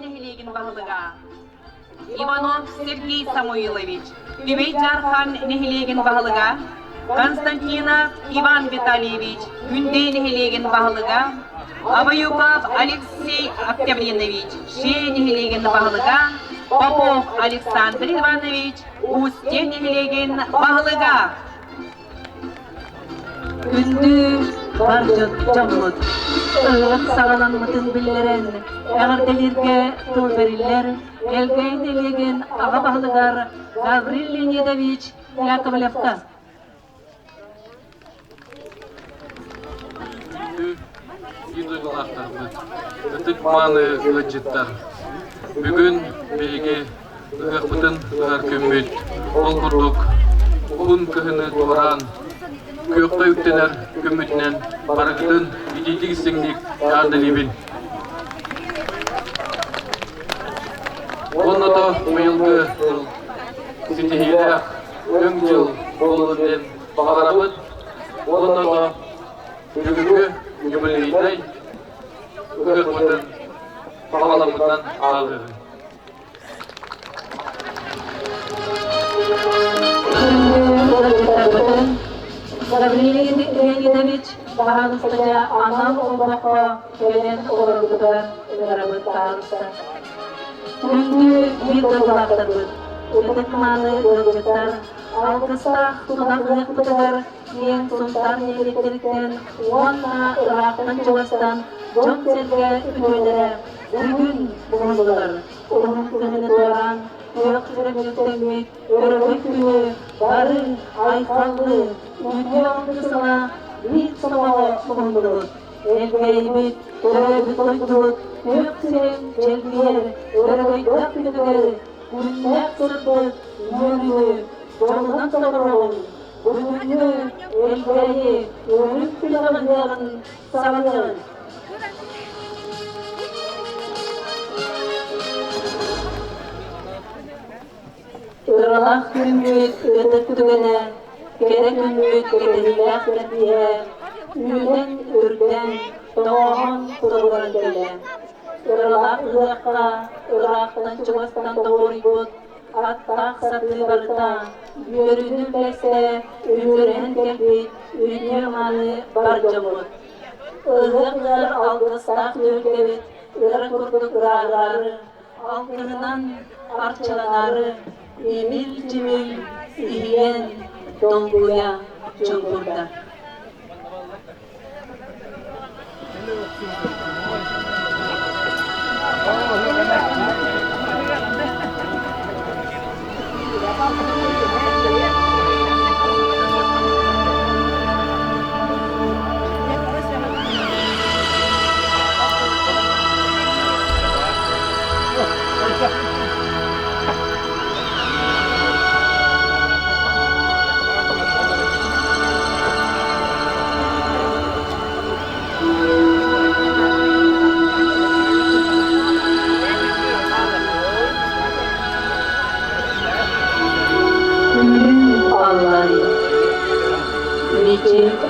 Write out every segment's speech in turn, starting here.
нехилеген бағылыға. Иванов Сергей Самуилович, Тюбейджархан нехилеген бағылыға. Константинов Иван Витальевич, Күнде нехилеген бағылыға. Абаюков Алексей Октябринович, Ше нехилеген бағылыға. Попов Александр Иванович, Усте нехилеген бағылыға. Күнді бар жамлык, ылық сағалан мұтын білдерен, әғірделерге тұл берілер, әлгейін елеген аға бағылығар Гаврил Леонидович Яковлевқа. Идоллақтарымыз, үтік маны ғылыджеттар. Бүгін бейге ұғықпытын ұғар көммет, ол құрдық, ұғын күхіні туыран, көқті үктенер көмметінен барығытын идейтік істеңдік жардылебін. Оннато мұйылғы сетихилер өң жыл болуын бағарабыд, оннато бүгінгі юбилейдай ұғықпытын бағаламыдан ағырын. Гаврил Леонидович бағаныстыға анам олбаққа келен орылдығар ғарабыт бағанысты. Күнді бір дұлақтар бұд, өтік маны ғылжеттар, алғыстақ тұнақ ғықпытығар ең сұнтар нелеттеріктен, онна ұрақтан жыластан, жон серге үнөлері, бүгін бұғындылар, ұғын күніне туаран, Өк жүріп жүктемек, өрігік күні, бары, айқалды, үйде оңдысына, бір сұмағы ұғындылық. Әлбейбет, өрігік ойдылық, өк сен желбейер, өрігік өкпедігер, күннәк сұрдық, өрігі, жолынан соғырығын, бүгінгі әлбейі, өрік білғандығын сағындығын. Irlaq күммет өтіп түгіне, керек үммет кетеліләқ бәдие, үйден үрден тоғын тұрған келе. Irlaq ұзаққа, ұрақтан чығыстан тоғыры бұд, аттақ саты барыта, үйерінің бәсте, үйерін келбет, үйне маны бар жамыд. Ұзақлар алғыстақ нөлгебет, ұрық ұрдық ұрағырары, алтығынан арчаланары, Emil Cemil Iyen Donguya Cumhurda.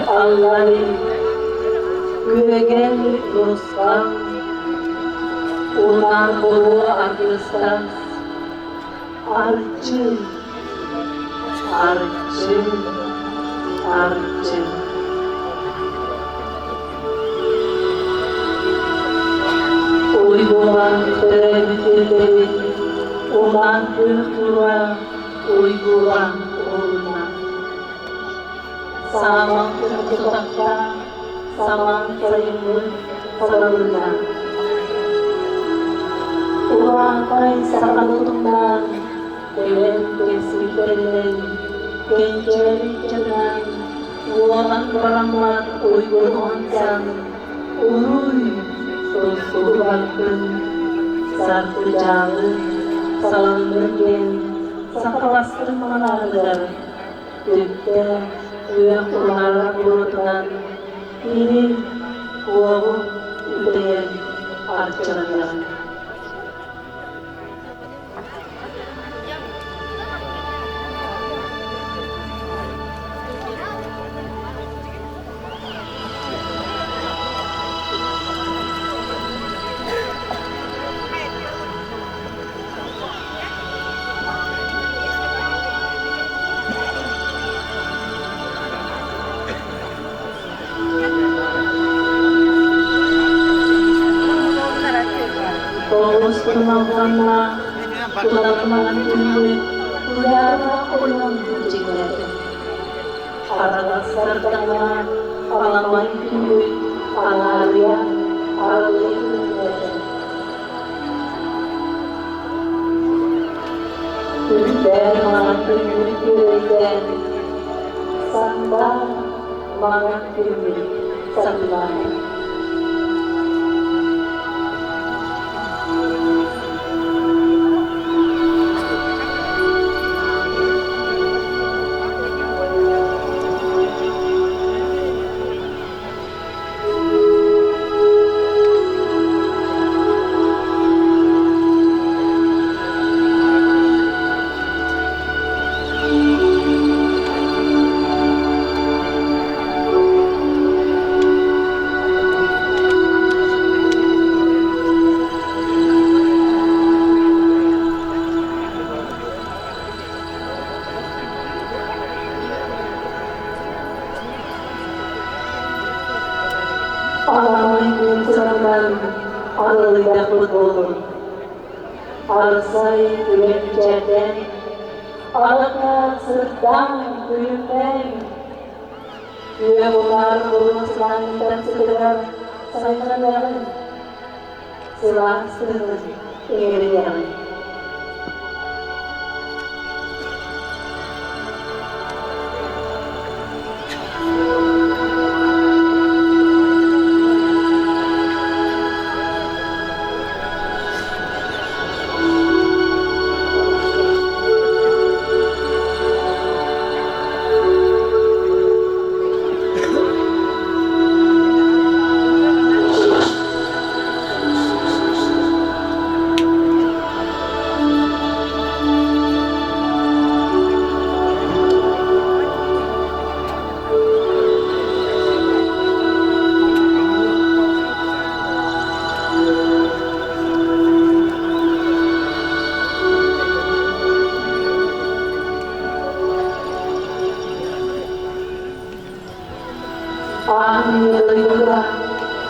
Allah'ım, güvegen dostlar, ulan bolu arkadaşlar, arçı, arçı, arçı. Uygulan terebitirleri, ulan kültüra, uygulan olma. Saman tutakta, saman sayımlı sarılında. Ulanay sarılından, gelen kesliklerinden, gençleri canından, ulan baranlar uygun onsan, uy, soslu baktın, sartıcağı, salındırgen, sakalaştırmalardır, dükte, Üye kurlarla kurutulan ini kuahu üdeyen arçalanlar. mangan kulit udara ulang kucingnya araga sertanga alaman kulit alaria alalia dan mangan kulit dan sambal mangan kulit sambal. Alamin serangan ala lidah betul alasai tulen jaden alaka sedang tulen dia benar burung selangit dan sekedar sayang selang selang ingin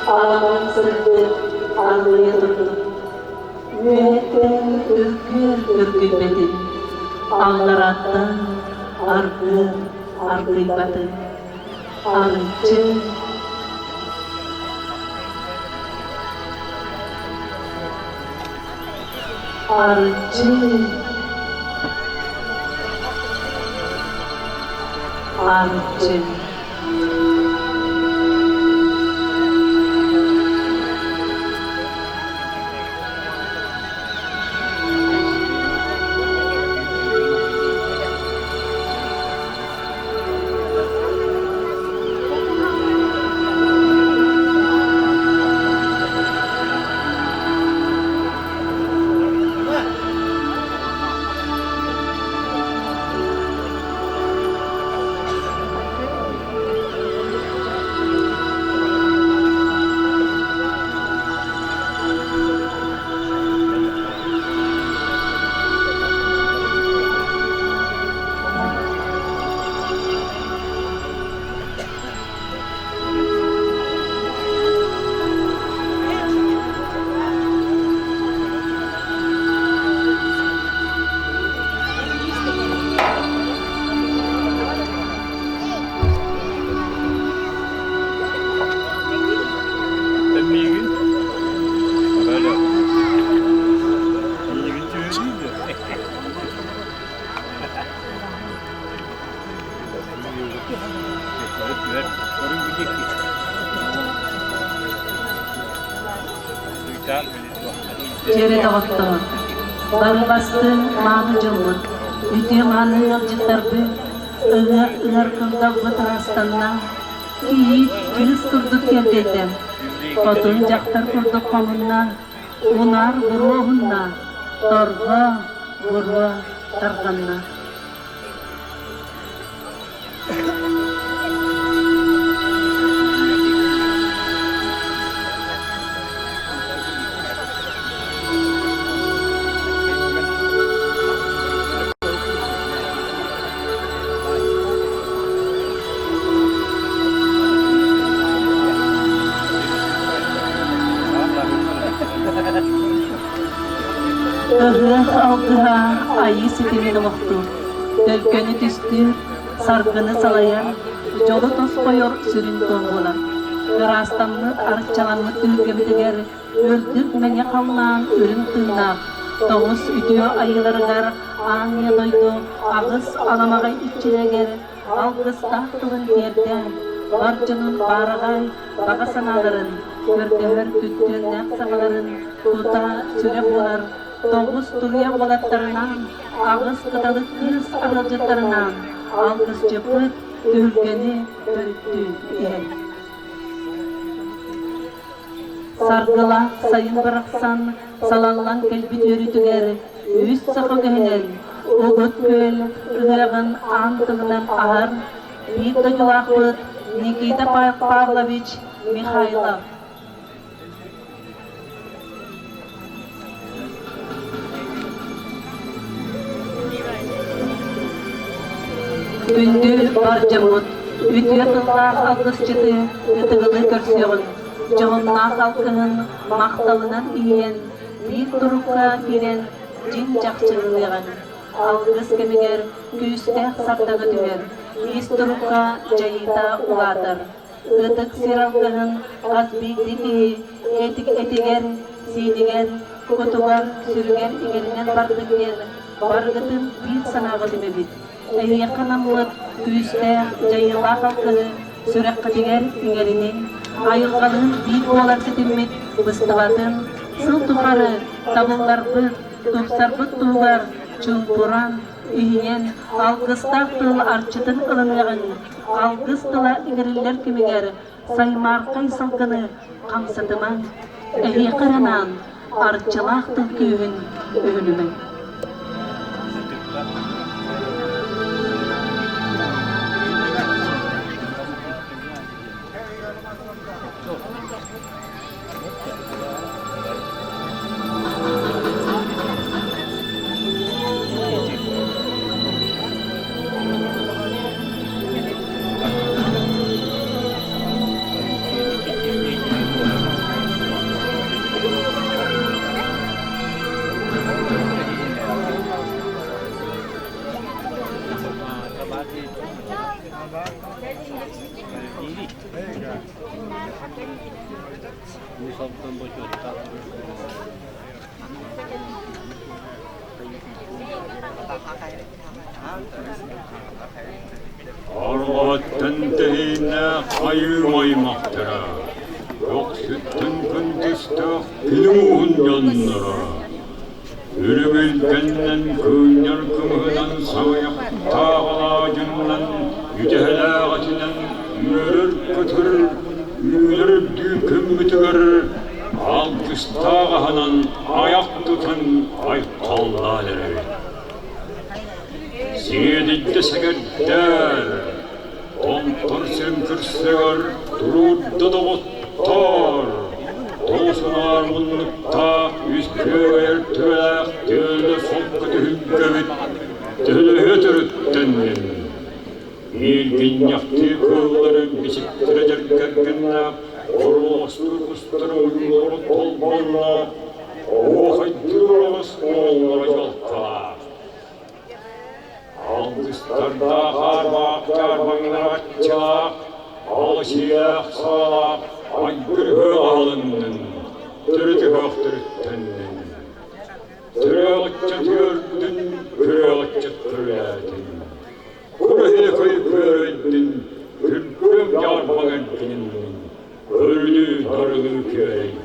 alaman sedih alir weten kekipeti anglaratan arga arglibate arce arce arce Jere tawakta balbastın manı jomut ite manı yok jitardı ıgar kılda batrastanna iyi kilis kurduk keldeden kotun jaktar kurduk komunna unar buruhunna torga burwa targanna ayı sitemini muhtu. Dölkönü tüstür, sargını salayan, jolu tos koyor sürün toğula. Gırastanlı arıçalanlı tülgümdüger, öldük mene kalnan ürün tığnak. Toğuz ütüyor ayılarıgar, ağnya doydu, ağız alamagay içileger, algız tahtılın terden, barcının baragay, bagasanaların, kördever tüttüğün naksagaların, tuta süre bular, toğuz turya bulatlarından, ağız kıtalı kız aracıtlarından, algız cepıt, tülgeni törüttü yer. Sargıla sayın bıraksan, salallan kelbit yürütüger, üst sakı gehenen, ugut köl, ıgırağın antığından ağır, bir de yulaklıt, Nikita Pavlovich Mikhailov. Gündür barcamut, ütüye tıllar algız çıtı, ıtıgılı körsüyorun. Çoğunna halkının maqtalından iyen, bir turukka giren cin caqçılığın. Algız kemiger, küste sartağı tüger, is turukka jayita ulatar. Itık siralgının qazbigdiki, etik etiger, sidiger, kutugar, sürüger igerinden bardık yer, bargıtın bir sanağı demebit. Yakınamlık küste jayila halkını sürek katiger ingerinin, ayılgalın bir olar sitimit bıstıvatın, sıl tuharı, tabıllargı, tuksarbıt tuğlar, çulpuran, üyen, algıstak tıl arçıtın ılınığın, algıs tıla igeriller kimiger, saymarkay salgını, kamsatıman, karanan, arçılak tıl köyün önüme. Arvatten tehine kayırmaymaktara, yok sütten kündüste piluğun yanlara. Ürüm ülkenden köyner kımıdan sağyak tağalacından, yücehelâgatinden yürür kütür, yürür düküm bütügür, algıs tağahanan ayak tutan aykallalere. Siyedikte segerder, tomtor sürümkürseger, durudda da bottar. Tosunar munlukta, yüz köyer tölek, tölü folkı tühüggevit, tölü hötürüttenin. Bir gün yaktı kılları bisiktirecek gergenler, orostur kustur uyuyor tolbanlar, o haydır orostur yolta. Algıslarda harmak, çarbağlar açacak, alışıyak sağlak, aygır ağalının, türütü höktürüttenin. Türeğitçe gördün, küreğitçe küreğedin. Kurehine koy küreğedin, kürküm çarbağ edin, öldü darığı küreğedin.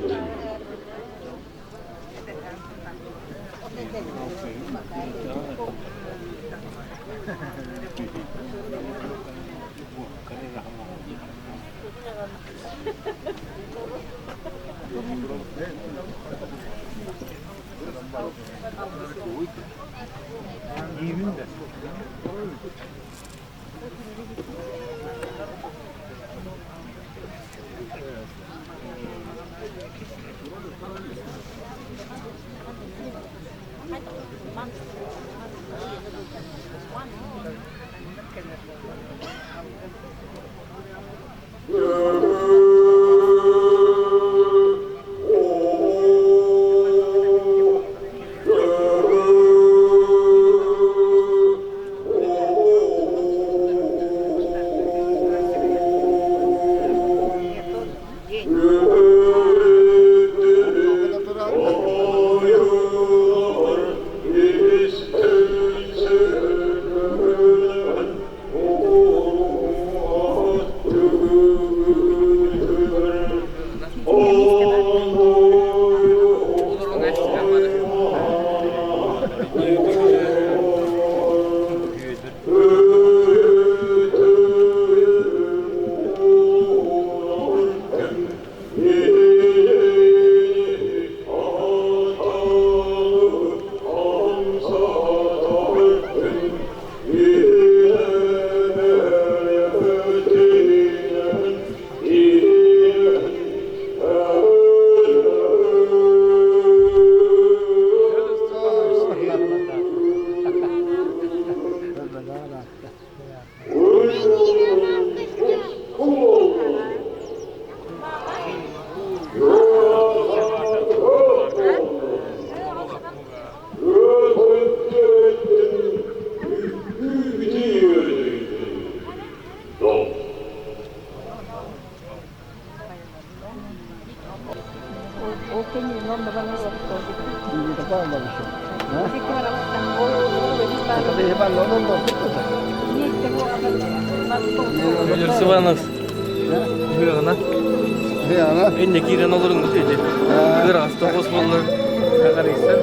Sıvanız. Hıana. Enne giren olurun bu dedi. Bir hasta Osmanlı karaysan.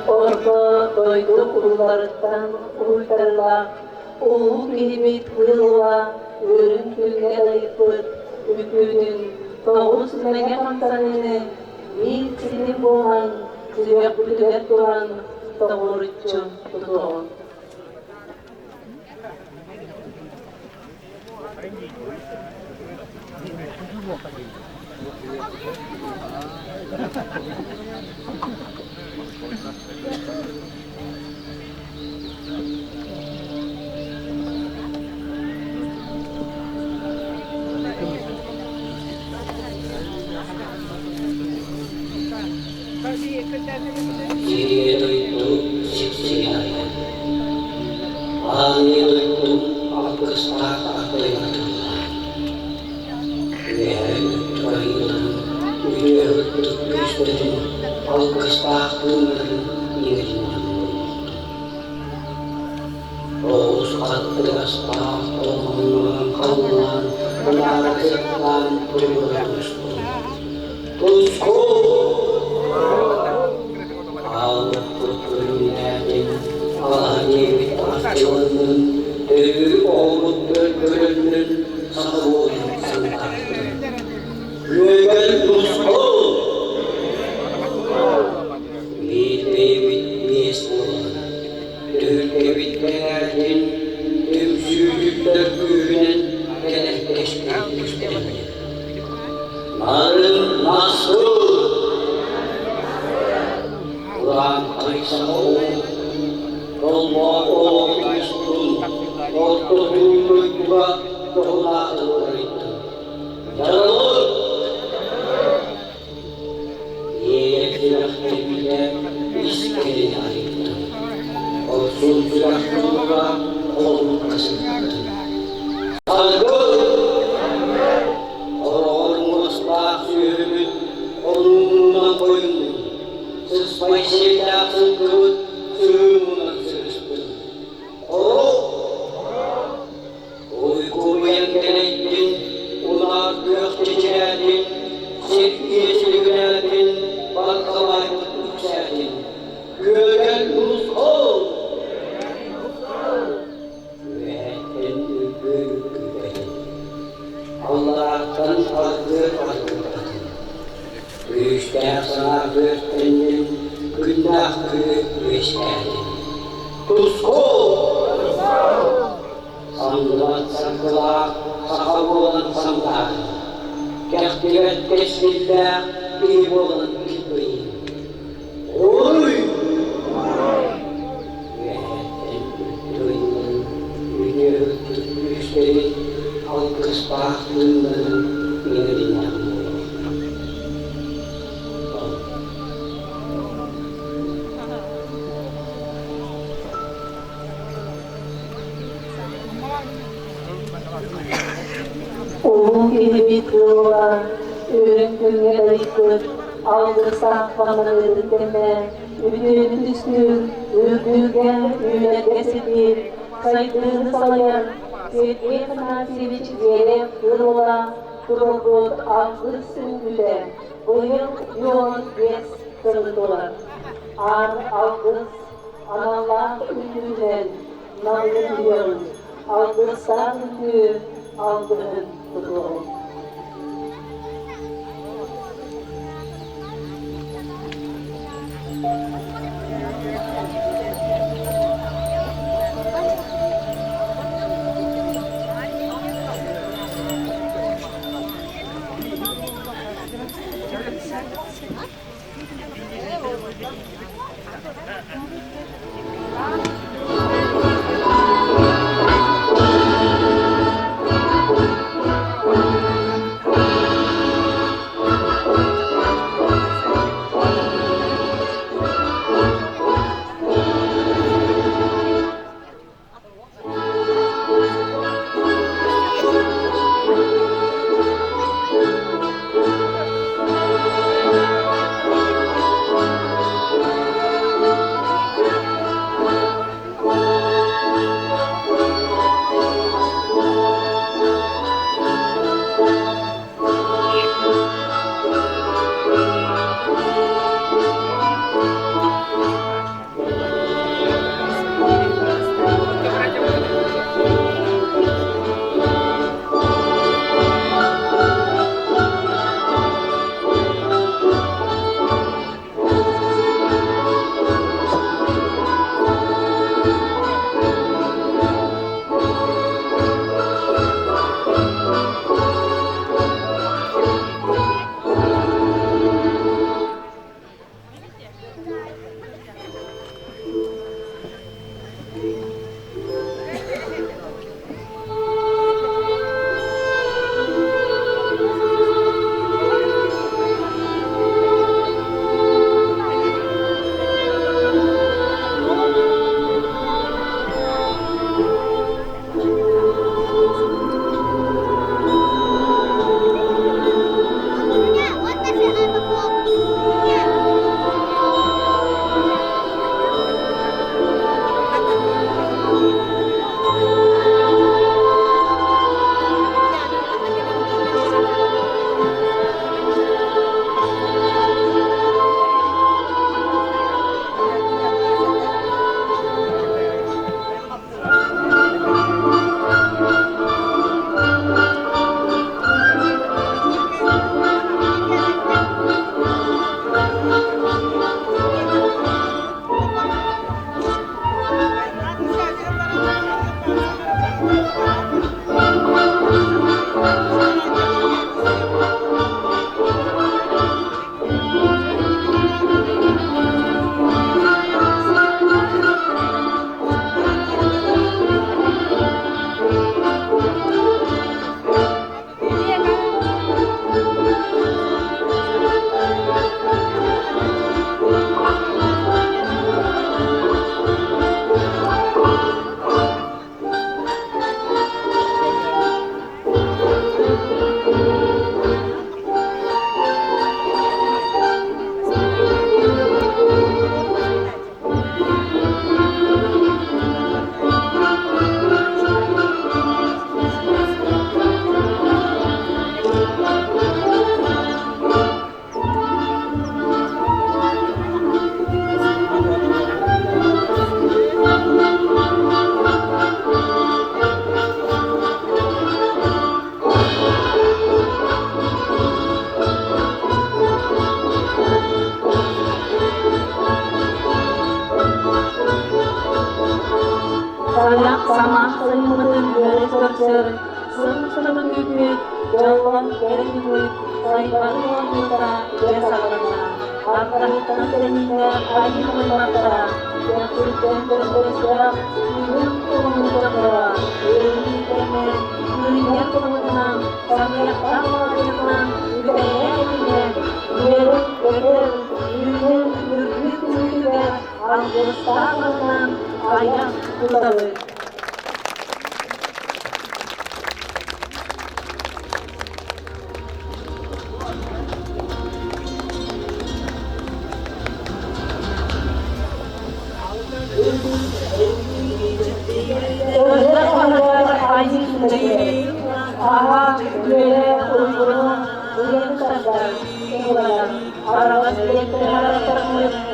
Orta doyduk ullardan ultarla, oğul gibit hıyla, örüntülge dayıpıt, ükünün toğuz mege kamsanını, bir silim boğan, süyak bütüget duran, doğruçun tutuğun. Diri에도 있고 식생이 나이다. 아니에도 있고 아크스타 아크에 같은다. 그의 트라이는 위에를 듣고 있으니 아크스타 아크는 이해진다. 로스 카트가스타 또는 강한 나라에만 불러야 있어. 도스코 Allah'ın parçalarının devir olup döndürünün savuğun sandaktı. Güzel Mustafa! Bitmeyi bitmeyiz olan, Türkiye bitmelerden tüm sürücükler büyünen gerekleşmeyi gösterir. Narın nasıl? Kur'an kaysa oğul, Allah olmuşsun, ortalığı duyduğuna yola doğruydu. Canım! Yeye silahlı bile iskelini ayırdı. Olsun silahlığa kolunu kasıttı. Salgın! Oğlum ıslah sürümün, onunla koyun. Sıspay silahsın kılıç, sığımına sırıştın. Uykumu yengelettin, ular gök çiçeğedin, sevgiye silgüledin, balkalayıp yükseldin. Gölgen ulus ol! Mühettin büyük güvedin, Allah'tan farklı. Büyüşler sana gösterdim, günah büyük eşkerdin. Tusko! Sandılat sakla, sakal olan sandal. Kehtivet kesmillah, iyi olan kitbeyin. Oy! Mühettin bütüğünün, ünü tutmüşleri, alkış bahtınların, yeniden. Oğul gibi kırılan, örüntülge dayıpıt, algı saklamanı ödükleme, üdüğünü düstür, ürdüğüge üyüne desedir, saydığını salayan, Fethiye Kınaseviç diyerek kırılan, Kurulgut algı süngüde, bıyık yoğun yes kırı dolar. Ar algı, analar ünlüden, nallı diyoruz, algı sarı algıların tutuğu. Sayak sama selimutun beres berser, semen güpet, jalan kering duit, saypan wanita, jasa kena, harta hitam sehingga ayu memata, yang sudah berbersiap, diuntung cakra, ini kemen, melihat kemenang, sayak sama tenang, bidayanya, beruk beruk, yuyun berduit juga, anggur tangan, ayam kulawe.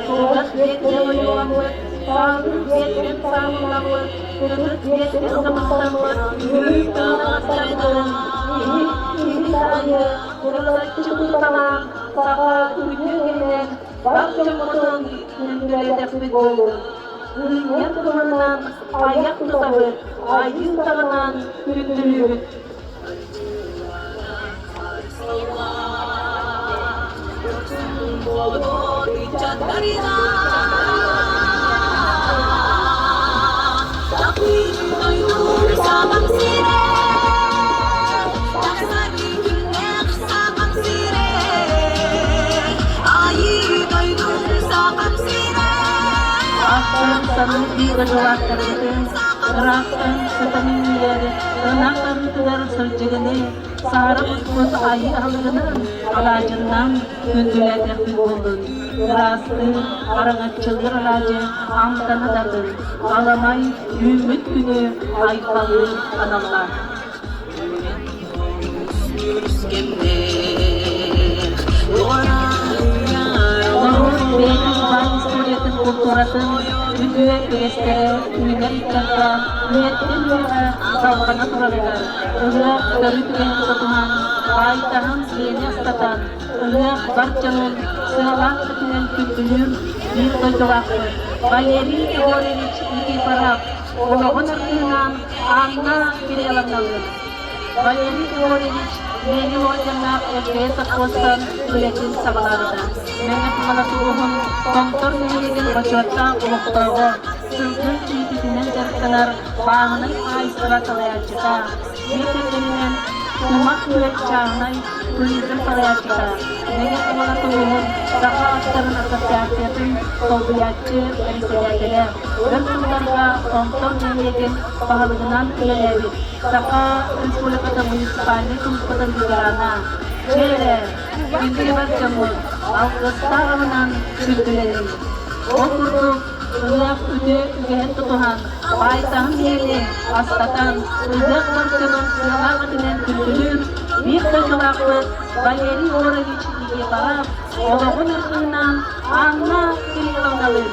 Surat Terus dia sama-sama kita saling ini saya terus cukup sama saka tujuan bakal motor menjadi dapat gol. Yang kemenangan ayak tersebut ayu tangan tujuan. Sangat dikeluarkan itu gerakan setempat kenakan keluar sejene sarap pun ayi ahlenan ala jenam kundulat yakbulun rasti orang acilger raja amtan datun alamai yumit kune ayi palu anallah kulturatan juga keestel menjadikan niatkan juga bahwa naturalkan juga dari Tuhan Tuhan baik tahan sehingga statan juga berjalan selang dengan tujuan di tolak bayari orang ini parap benar dengan anak di dalam nama bayari orang ini orang nak kesak kosan belajar sabarada dengan pengalaman kontor menjadi berjuata umumkawa sebelum dengan terkenal bahanai ais terlalu cita itu dengan umat bercahaya tulisan terlalu cita dengan pengalaman sahaja karena kesehatan kau belajar dari sejarahnya dan sementara kontor menjadi bahagian kelelebih saka sekolah kata municipalnya kumpatan digarana jere pintu berjamur au kestahanan pintuleri untuk lihat udah kehendak Tuhan baik tahan ini astatan udah berjalan selamat dengan pintulir bisa kelakut bayari orang di sini para orang benar benar anak kiri lawan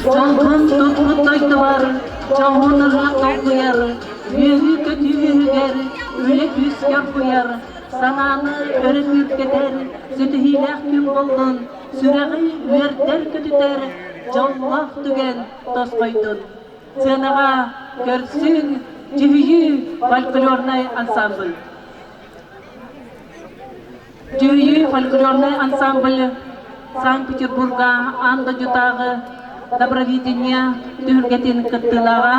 Jangan tutup tawar, jangan nak kuyar, bihi ketiar, ulik bisyar kuyar, sanan ermit keter, setihilah kimbolon, surahi werder keter, jawah tugen tos baitun. Senaga kersin jihi folklornay ensemble. Jihi folklornay ensemble Saint Petersburg anda jutaga добровидения түргетин кыттылага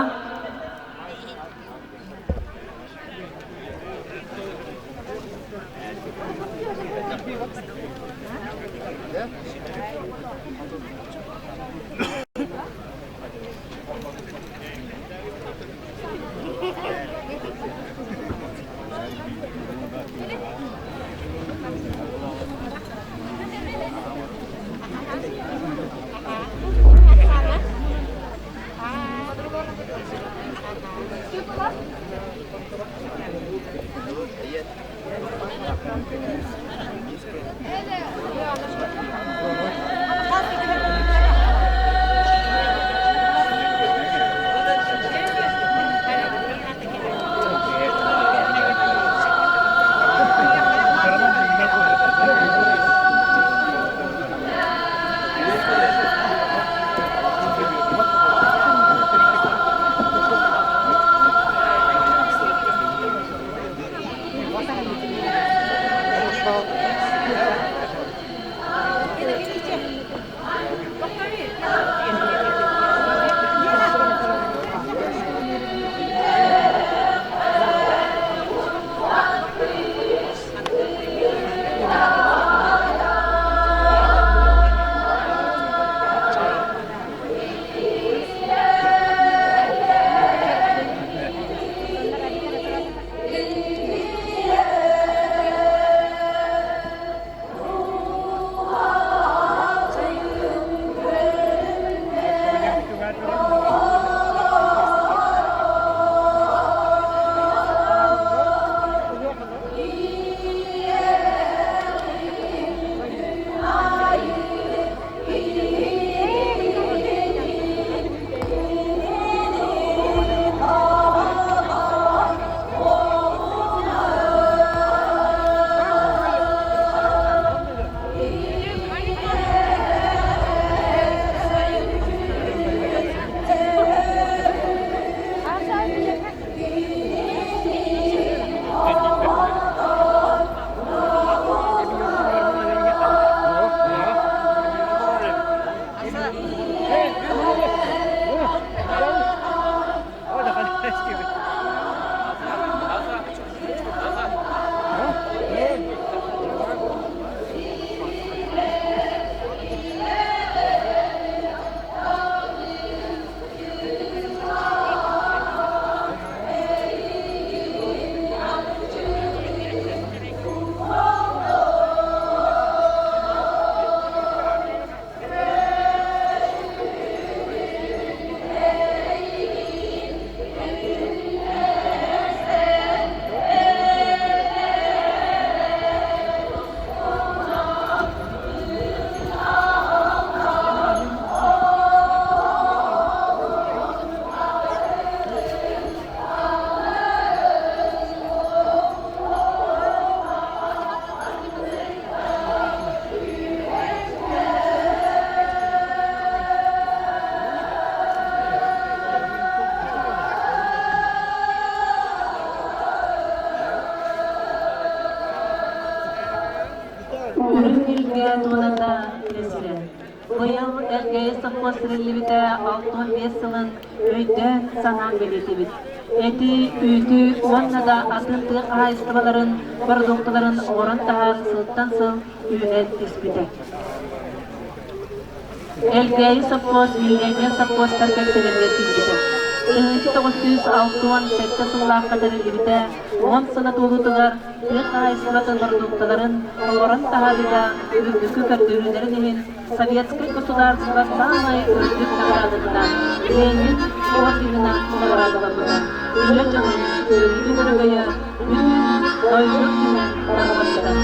Быйыл Элгей совхозрелибите 65 сылын өйден санан белетибит. Эти үйті онна да атынтық айыстыбаларын, продуктыларын оран тахар сылттан сыл үйрен іспите. Элгей совхоз, Миллионер совхоз тәркеттігінде түйгіті. 1968 сыллақ қатарылыбите 10 сына толутығар тық айыстыбатын продуктыларын оран тахарыда үрдікі көрдірілерінен Советский государство самой үрдік наградыдан Ленин орденінен наградылабыдан. Үйе жылын үрдік үргaya bütün doyuruk güzel tarafından.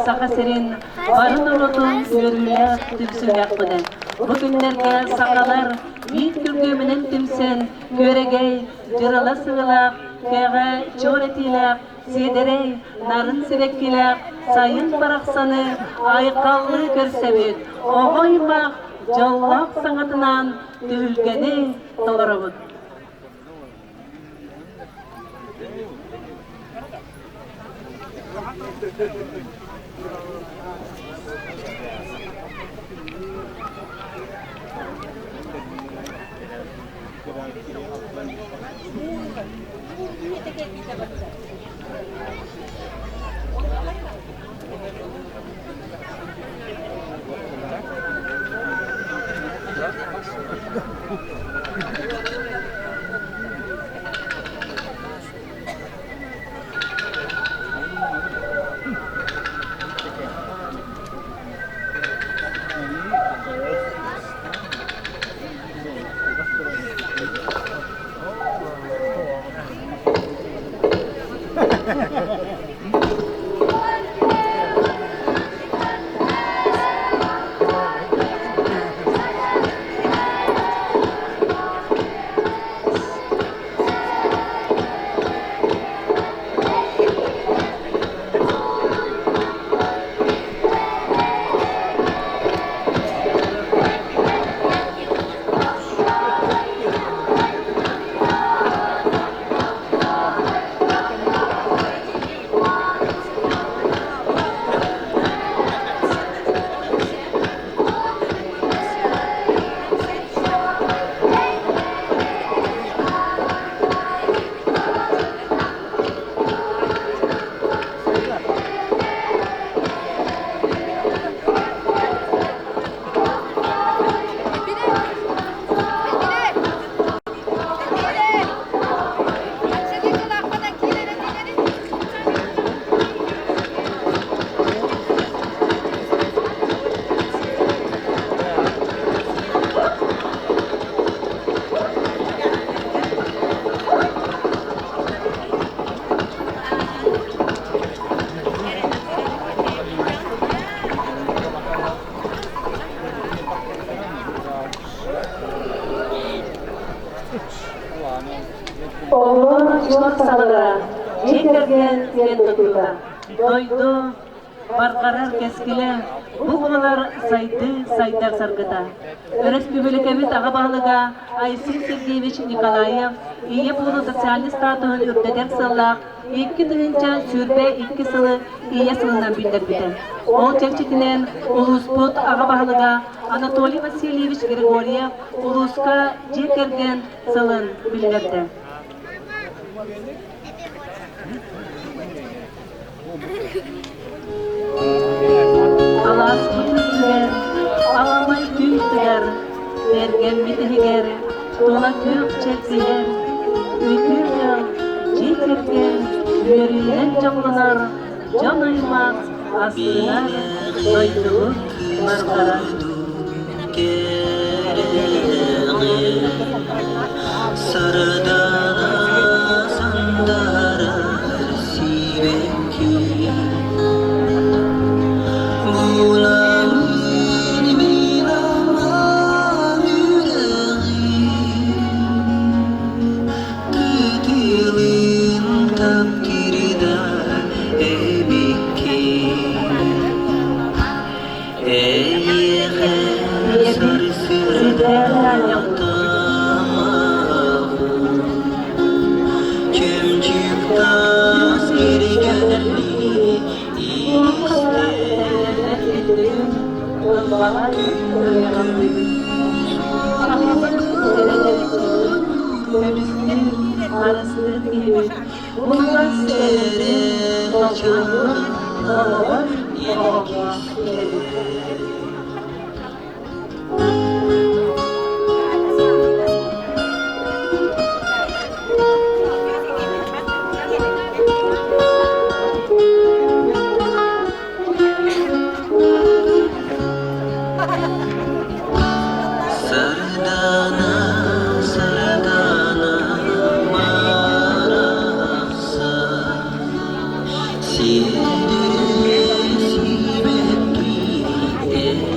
Saka serin barın olutun görüler tümsüler kıdan. Bugünlerge sakalar bir külgümünün tümsen göregey jırala sığılak, kega çoretiler, sederey narın sirekkiler, sayın baraksanı aykallı görsebit, oğaymak jallak sanatından tühülgeni tolarabıd. Oğlum yol sağlara, yetergen sen tutulda. Doydu, barqarar keskile, buğmalar sayдар sargıda. Республикабит аға бағлыға Айсин Сергеевич Николаев ие бұлы социалист статуын үрдеден сыллақ, 2 түйінча сүрбе 2 сылы ие сылынан білдірбіді. Ол чекчетінен Улуспот аға бағлыға Анатолий Васильевич Григорьев Улуска жекерген сылын білдірді. Alas bütüler, alamay tüytüler, ergen mitihiger, tola tüyük çektiler, ütür yıl, cekergen, yöründen canlılar, can aymaz, aslılar, doyduluk, marmara. Saradana sandara sireki Siresi bekli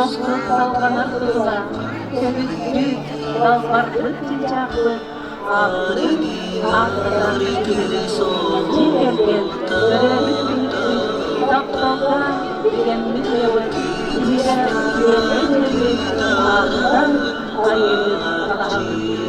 Salkı salkanar dursa, sönüktü dallar cincaklı, ağlı ağlıdan gülü ciğergen, görevli büyüktü, taptalda gelmiş yavur, birer yerleri ağlıdan ayırır ağlı.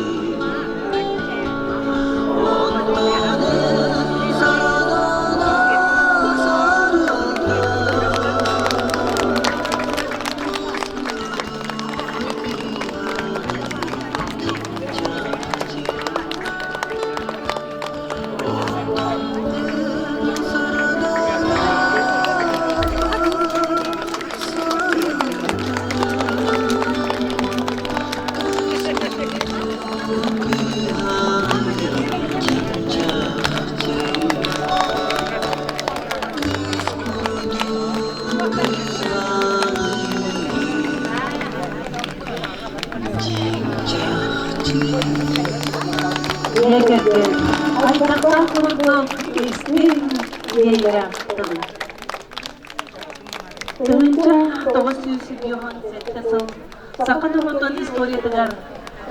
Gerçekten ayaktan kurdum ismin diye yaptım. Tığınca 997 so'm Sakın unutun istoriyadilar.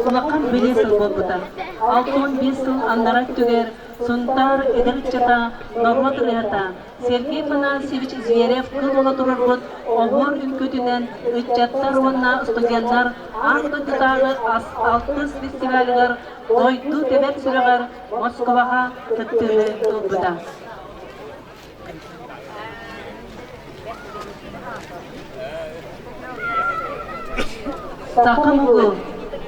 Kulakkan bilesiz bolbuda. 6-15 yıl andarak tüger, suntar edilçata, normat rehata. Sergey Panasevich Zverev kıl ola durur Obor ülkötünden ücretler onunla studentlar Arda Titağı Altız Festivaligar doydu tebek süregar Moskvaga tıttırı dolbuda. Sakın bu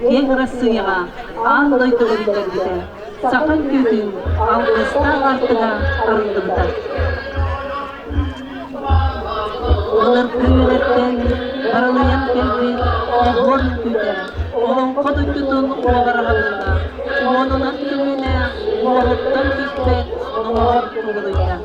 en Rossiyaga an doydu ülkerdi. Sakın kötü algıstan artığa arındımda. Onlar köylerden karalayan kelbi obor ülküde. Onun kodu tutun oğara halında. Onun attımine oğruttan küspet oğur kuğuluyla.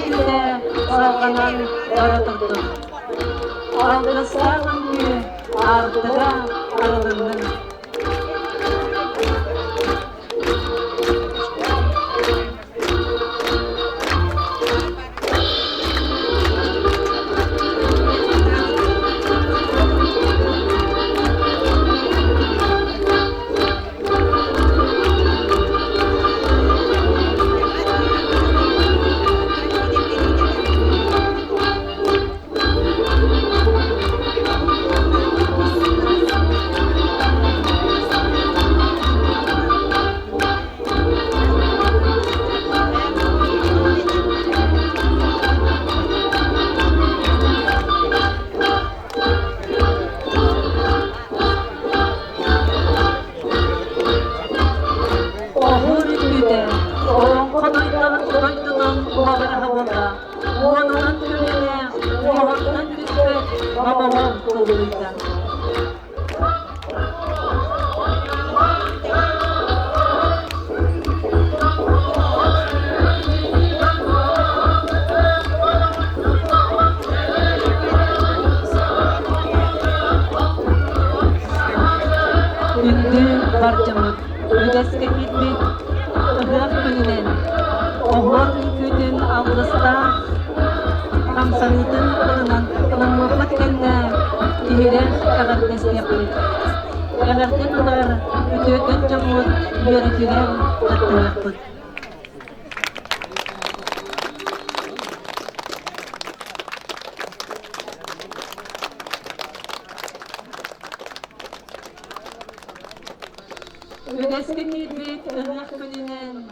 Eylül'de salgınan yaratıldı. Aldırıslarım ki artıda aralığının. Barcamız ödeske gitmek, ıhrak gününen, ohor ülküdün avlısta, kamsanıdın ılınmıqlık kenne, ihiren ağırdes yapılır. Ağırden bular, ötüyötün camur, yörütüren katılaklık. Ödeske gitmek, ıhrak gününen,